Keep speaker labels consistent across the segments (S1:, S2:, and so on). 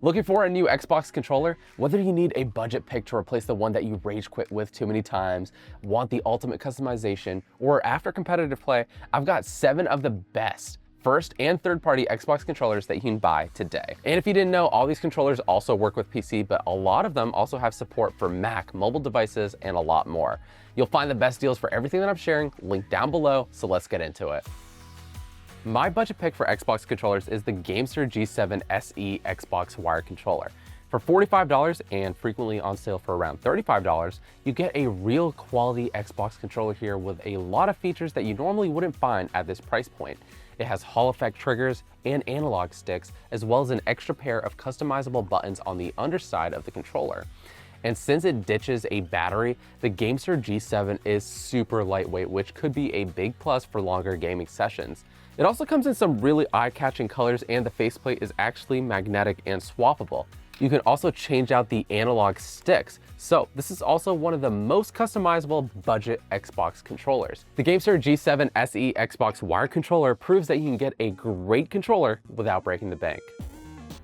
S1: Looking for a new Xbox controller? Whether you need a budget pick to replace the one that you rage quit with too many times, want the ultimate customization, or after competitive play, I've got 7 of the best first and third-party Xbox controllers that you can buy today. And if you didn't know, all these controllers also work with PC, but a lot of them also have support for Mac, mobile devices, and a lot more. You'll find the best deals for everything that I'm sharing linked down below, so let's get into it. My budget pick for Xbox controllers is the Gamester G7 SE Xbox wired controller. For $45 and frequently on sale for around $35, you get a real quality Xbox controller here with a lot of features that you normally wouldn't find at this price point. It has Hall effect triggers and analog sticks, as well as an extra pair of customizable buttons on the underside of the controller. And since it ditches a battery, the Gamester G7 is super lightweight, which could be a big plus for longer gaming sessions. It also comes in some really eye-catching colors, and the faceplate is actually magnetic and swappable. You can also change out the analog sticks, so this is also one of the most customizable budget Xbox controllers. The Gamester G7 SE Xbox wired controller proves that you can get a great controller without breaking the bank.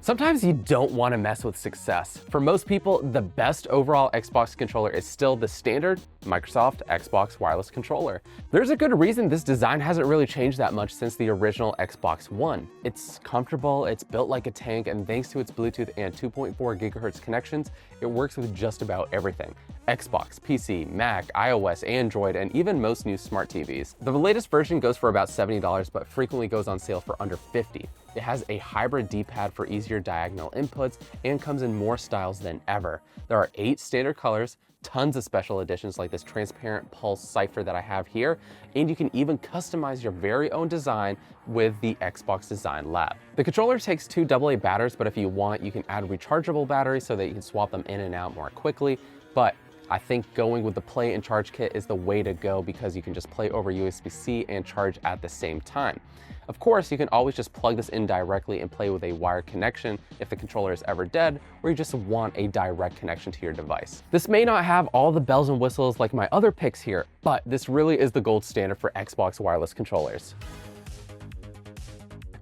S1: Sometimes you don't want to mess with success. For most people, the best overall Xbox controller is still the standard Microsoft Xbox wireless controller. There's a good reason this design hasn't really changed that much since the original Xbox One. It's comfortable, it's built like a tank, and thanks to its Bluetooth and 2.4 gigahertz connections, it works with just about everything. Xbox, PC, Mac, iOS, Android, and even most new smart TVs. The latest version goes for about $70, but frequently goes on sale for under $50. It has a hybrid D-pad for easier diagonal inputs and comes in more styles than ever. There are 8 standard colors, tons of special editions like this transparent pulse cipher that I have here, and you can even customize your very own design with the Xbox Design Lab. The controller takes 2 AA batteries, but if you want, you can add rechargeable batteries so that you can swap them in and out more quickly. But I think going with the play and charge kit is the way to go because you can just play over USB-C and charge at the same time. Of course, you can always just plug this in directly and play with a wired connection if the controller is ever dead, or you just want a direct connection to your device. This may not have all the bells and whistles like my other picks here, but this really is the gold standard for Xbox wireless controllers.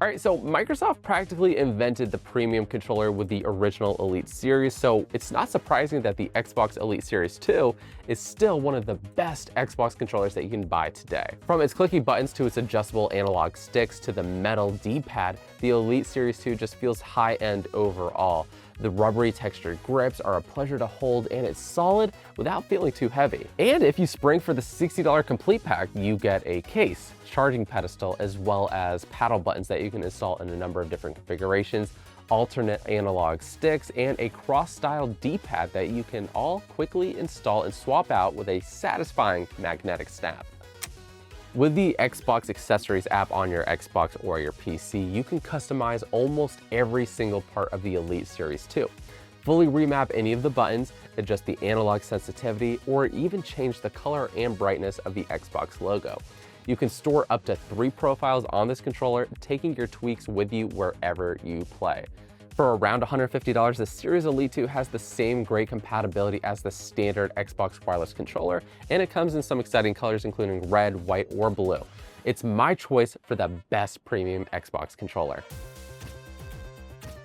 S1: All right, so Microsoft practically invented the premium controller with the original Elite series, so it's not surprising that the Xbox Elite Series 2 is still one of the best Xbox controllers that you can buy today. From its clicky buttons to its adjustable analog sticks to the metal D-pad, the Elite Series 2 just feels high-end overall. The rubbery textured grips are a pleasure to hold, and it's solid without feeling too heavy. And if you spring for the $60 complete pack, you get a case, charging pedestal, as well as paddle buttons that you can install in a number of different configurations, alternate analog sticks, and a cross-style D-pad that you can all quickly install and swap out with a satisfying magnetic snap. With the Xbox Accessories app on your Xbox or your PC, you can customize almost every single part of the Elite Series 2. Fully remap any of the buttons, adjust the analog sensitivity, or even change the color and brightness of the Xbox logo. You can store up to 3 profiles on this controller, taking your tweaks with you wherever you play. For around $150, the Series Elite 2 has the same great compatibility as the standard Xbox wireless controller, and it comes in some exciting colors including red, white, or blue. It's my choice for the best premium Xbox controller.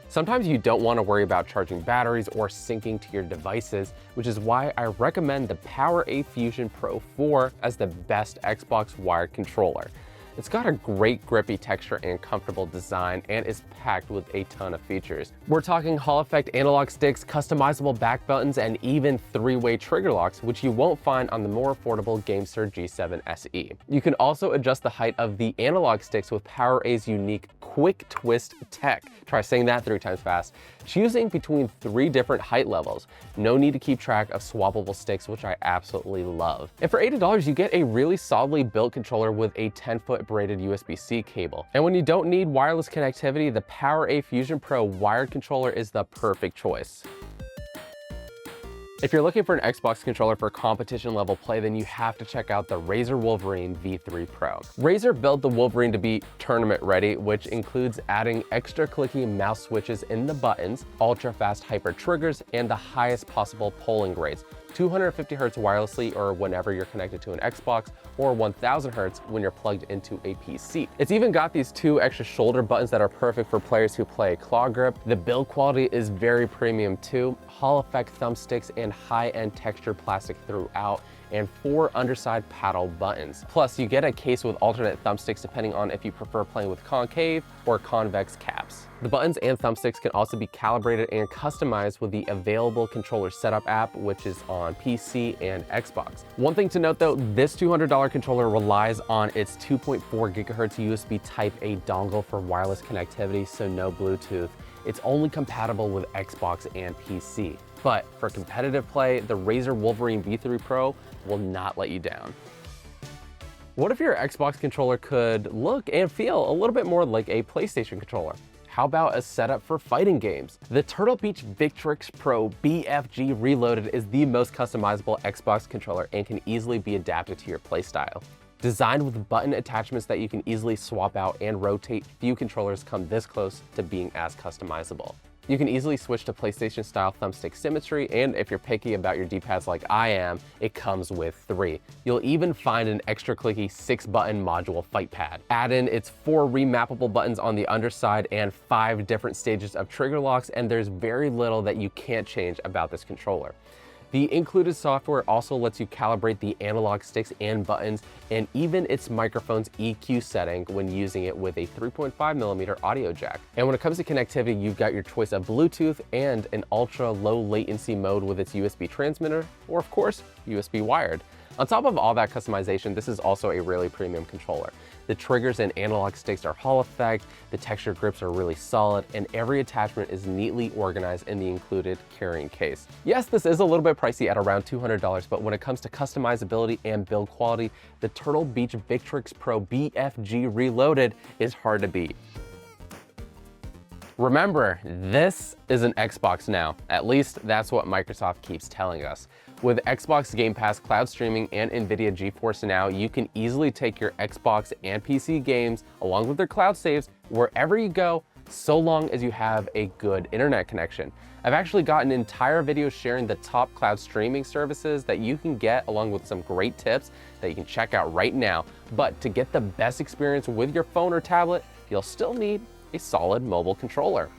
S1: Sometimes you don't want to worry about charging batteries or syncing to your devices, which is why I recommend the PowerA Fusion Pro 4 as the best Xbox wired controller. It's got a great grippy texture and comfortable design, and is packed with a ton of features. We're talking Hall effect analog sticks, customizable back buttons, and even 3-way trigger locks, which you won't find on the more affordable Gamester G7 SE. You can also adjust the height of the analog sticks with PowerA's unique quick twist tech. Try saying that 3 times fast. Choosing between 3 different height levels. No need to keep track of swappable sticks, which I absolutely love. And for $80, you get a really solidly built controller with a 10-foot braided USB-C cable. And when you don't need wireless connectivity, the PowerA Fusion Pro wired controller is the perfect choice. If you're looking for an Xbox controller for competition level play, then you have to check out the Razer Wolverine V3 Pro. Razer built the Wolverine to be tournament ready, which includes adding extra clicky mouse switches in the buttons, ultra fast hyper triggers, and the highest possible polling rates, 250 Hz wirelessly or whenever you're connected to an Xbox, or 1000 Hz when you're plugged into a PC. It's even got these 2 extra shoulder buttons that are perfect for players who play claw grip. The build quality is very premium too. Hall effect thumbsticks and high-end textured plastic throughout, and 4 underside paddle buttons. Plus, you get a case with alternate thumbsticks depending on if you prefer playing with concave or convex caps. The buttons and thumbsticks can also be calibrated and customized with the available controller setup app, which is on PC and Xbox. One thing to note though, this $200 controller relies on its 2.4 GHz USB Type-A dongle for wireless connectivity, so no Bluetooth. It's only compatible with Xbox and PC. But for competitive play, the Razer Wolverine V3 Pro will not let you down. What if your Xbox controller could look and feel a little bit more like a PlayStation controller? How about a setup for fighting games? The Turtle Beach Victrix Pro BFG Reloaded is the most customizable Xbox controller and can easily be adapted to your playstyle. Designed with button attachments that you can easily swap out and rotate, few controllers come this close to being as customizable. You can easily switch to PlayStation style thumbstick symmetry, and if you're picky about your D-pads like I am, it comes with 3. You'll even find an extra clicky 6-button module fight pad. Add in its 4 remappable buttons on the underside and 5 different stages of trigger locks, and there's very little that you can't change about this controller. The included software also lets you calibrate the analog sticks and buttons, and even its microphone's EQ setting when using it with a 3.5mm audio jack. And when it comes to connectivity, you've got your choice of Bluetooth and an ultra low latency mode with its USB transmitter, or of course, USB wired. On top of all that customization, this is also a really premium controller. The triggers and analog sticks are Hall effect, the texture grips are really solid, and every attachment is neatly organized in the included carrying case. Yes, this is a little bit pricey at around $200, but when it comes to customizability and build quality, the Turtle Beach Victrix Pro BFG Reloaded is hard to beat. Remember, this is an Xbox now. At least that's what Microsoft keeps telling us. With Xbox Game Pass cloud streaming and NVIDIA GeForce Now, you can easily take your Xbox and PC games along with their cloud saves wherever you go, so long as you have a good internet connection. I've actually got an entire video sharing the top cloud streaming services that you can get, along with some great tips that you can check out right now. But to get the best experience with your phone or tablet, you'll still need a solid mobile controller.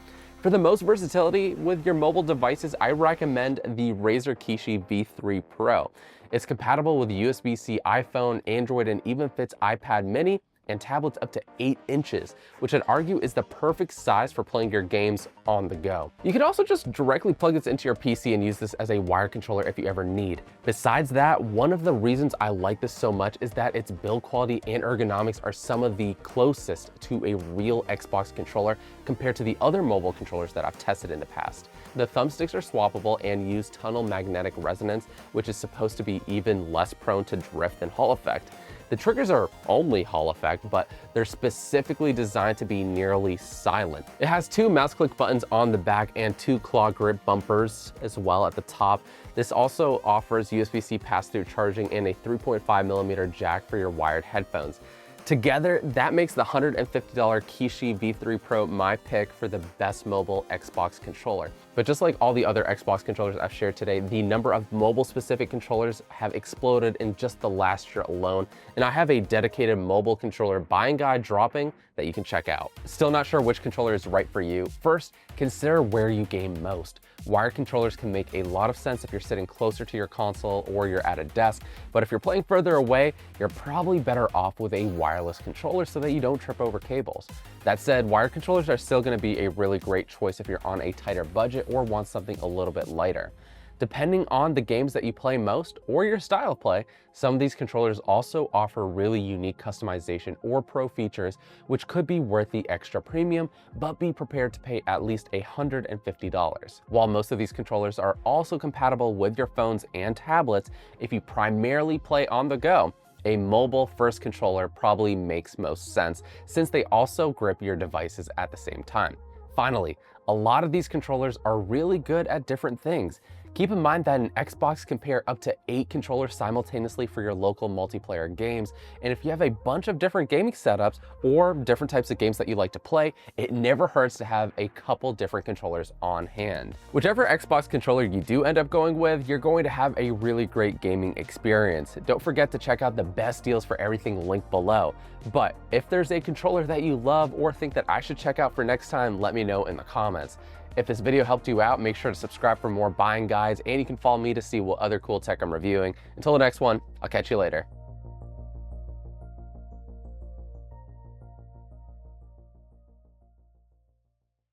S1: For the most versatility with your mobile devices, I recommend the Razer Kishi V3 Pro. It's compatible with USB-C iPhone, Android, and even fits iPad mini and tablets up to 8 inches, which I'd argue is the perfect size for playing your games on the go. You can also just directly plug this into your PC and use this as a wired controller if you ever need. Besides that, one of the reasons I like this so much is that its build quality and ergonomics are some of the closest to a real Xbox controller compared to the other mobile controllers that I've tested in the past. The thumbsticks are swappable and use tunnel magnetic resonance, which is supposed to be even less prone to drift than Hall effect. The triggers are only Hall effect, but they're specifically designed to be nearly silent. It has 2 mouse click buttons on the back and 2 claw grip bumpers as well at the top. This also offers USB-C pass-through charging and a 3.5mm jack for your wired headphones. Together, that makes the $150 Kishi V3 Pro my pick for the best mobile Xbox controller. But just like all the other Xbox controllers I've shared today, the number of mobile-specific controllers have exploded in just the last year alone, and I have a dedicated mobile controller buying guide dropping that you can check out. Still not sure which controller is right for you? First, consider where you game most. Wired controllers can make a lot of sense if you're sitting closer to your console or you're at a desk, but if you're playing further away, you're probably better off with a wireless controller so that you don't trip over cables. That said, wired controllers are still going to be a really great choice if you're on a tighter budget or want something a little bit lighter. Depending on the games that you play most or your style of play, some of these controllers also offer really unique customization or pro features, which could be worth the extra premium, but be prepared to pay at least $150. While most of these controllers are also compatible with your phones and tablets, if you primarily play on the go, a mobile-first controller probably makes most sense, since they also grip your devices at the same time. Finally, a lot of these controllers are really good at different things. Keep in mind that an Xbox can pair up to 8 controllers simultaneously for your local multiplayer games, and if you have a bunch of different gaming setups or different types of games that you like to play, it never hurts to have a couple different controllers on hand. Whichever Xbox controller you do end up going with, you're going to have a really great gaming experience. Don't forget to check out the best deals for everything linked below. But if there's a controller that you love or think that I should check out for next time, let me know in the comments. If this video helped you out, make sure to subscribe for more buying guides, and you can follow me to see what other cool tech I'm reviewing. Until the next one, I'll catch you later.